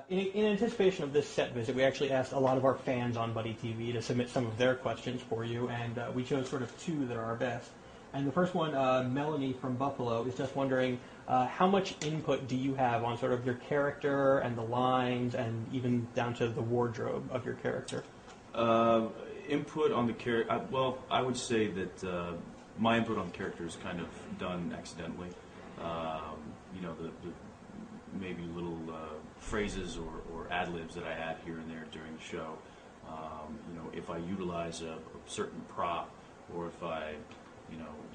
In anticipation of this set visit, we actually asked a lot of our fans on Buddy TV to submit some of their questions for you, and we chose sort of two that are our best. And the first one, Melanie from Buffalo, is just wondering how much input do you have on sort of your character and the lines and even down to the wardrobe of your character? Input on the character, well, I would say that my input on the character is kind of done accidentally. The maybe little phrases or ad-libs that I add here and there during the show. If I utilize a certain prop, or if I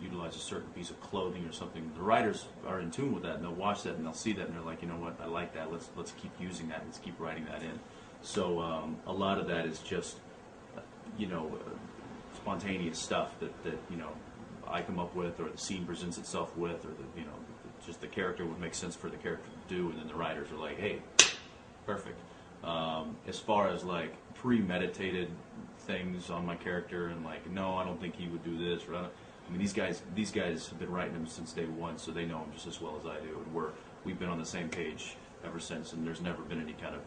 utilize a certain piece of clothing or something, the writers are in tune with that, and they'll watch that and they'll see that and they're like, you know what, I like that. Let's keep using that. Let's keep writing that in. So a lot of that is just spontaneous stuff that I come up with, or the scene presents itself with, or just the character would make sense for the character to do, and then the writers are like, hey, perfect. As far as like premeditated things on my character and like, no, I don't think he would do this, or these guys have been writing him since day one, so they know him just as well as I do, and we've been on the same page ever since, and there's never been any kind of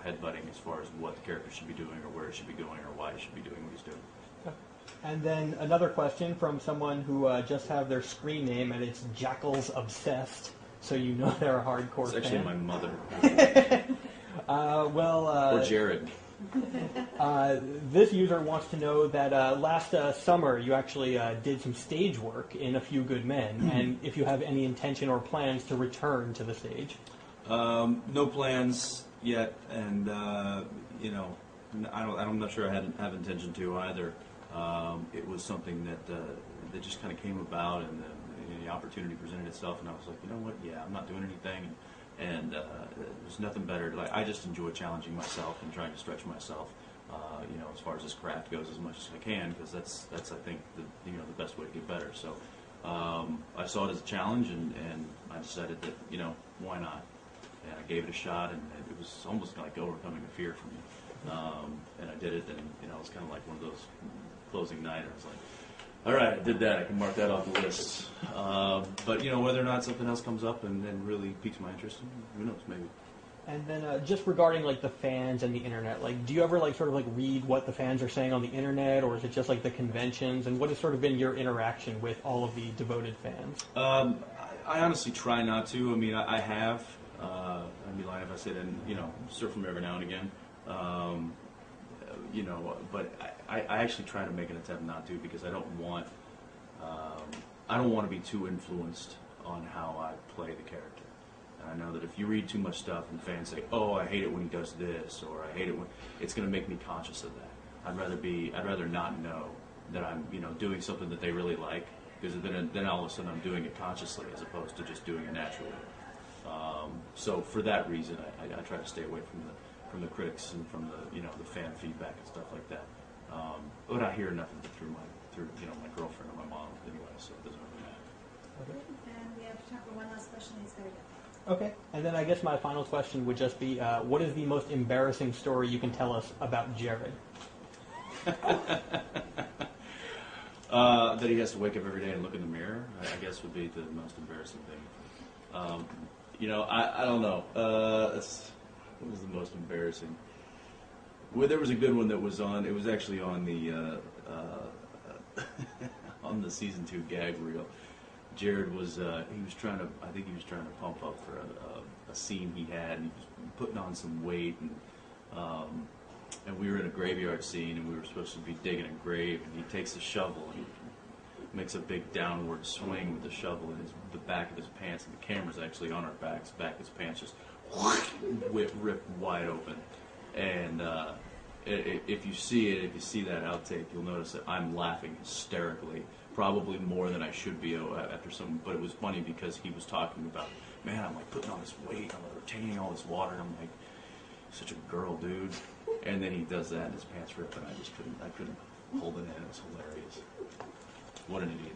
headbutting as far as what the character should be doing, or where it should be going, or why it should be doing what he's doing. And then another question from someone who just have their screen name, and it's Jackals Obsessed, so you know they're a hardcore fan. It's actually my mother. Or Jared. This user wants to know that last summer you actually did some stage work in A Few Good Men, and if you have any intention or plans to return to the stage. No plans yet, and I'm not sure I have intention to either. It was something that just kind of came about, and the opportunity presented itself, and I was like, you know what? Yeah, I'm not doing anything, and there's nothing better. Like, I just enjoy challenging myself and trying to stretch myself, as far as this craft goes, as much as I can, because that's I think the best way to get better. So I saw it as a challenge, and I decided that why not? And I gave it a shot, and it was almost like overcoming a fear for me. And I did it, and it was kind of like one of those closing night. I was like, all right, I did that. I can mark that off the list. But whether or not something else comes up and really piques my interest, who knows? Maybe. And then just regarding like the fans and the internet, like do you ever like sort of like read what the fans are saying on the internet, or is it just like the conventions? And what has sort of been your interaction with all of the devoted fans? I honestly try not to. I mean, I have. I'd be lying if I said, and surf them every now and again. But I actually try to make an attempt not to, because I don't want to be too influenced on how I play the character. And I know that if you read too much stuff and fans say, "Oh, I hate it when he does this," or "I hate it when," it's going to make me conscious of that. I'd rather not know that I'm doing something that they really like, because then all of a sudden I'm doing it consciously as opposed to just doing it naturally. So for that reason, I try to stay away from the critics and from the fan feedback and stuff like that. But I hear enough of it through my girlfriend or my mom anyway, so it doesn't really matter. Okay. And we have time for one last question. He's got to go. Okay. And then I guess my final question would just be, what is the most embarrassing story you can tell us about Jared? That he has to wake up every day and look in the mirror, I guess, would be the most embarrassing thing. I don't know. What was the most embarrassing? Well, there was a good one that was on. It was actually on the on the season 2 gag reel. Jared was I think he was trying to pump up for a scene he had, and he was putting on some weight, and we were in a graveyard scene, and we were supposed to be digging a grave, and he takes a shovel and he makes a big downward swing with the shovel in the back of his pants, and the camera's actually on our backs. Back of his pants just ripped wide open. And if you see that outtake, you'll notice that I'm laughing hysterically, probably more than I should be after some. But it was funny because he was talking about, man, I'm like putting on this weight, I'm like retaining all this water, and I'm like, such a girl, dude. And then he does that, and his pants rip, and I couldn't hold it in. It was hilarious. What an idiot.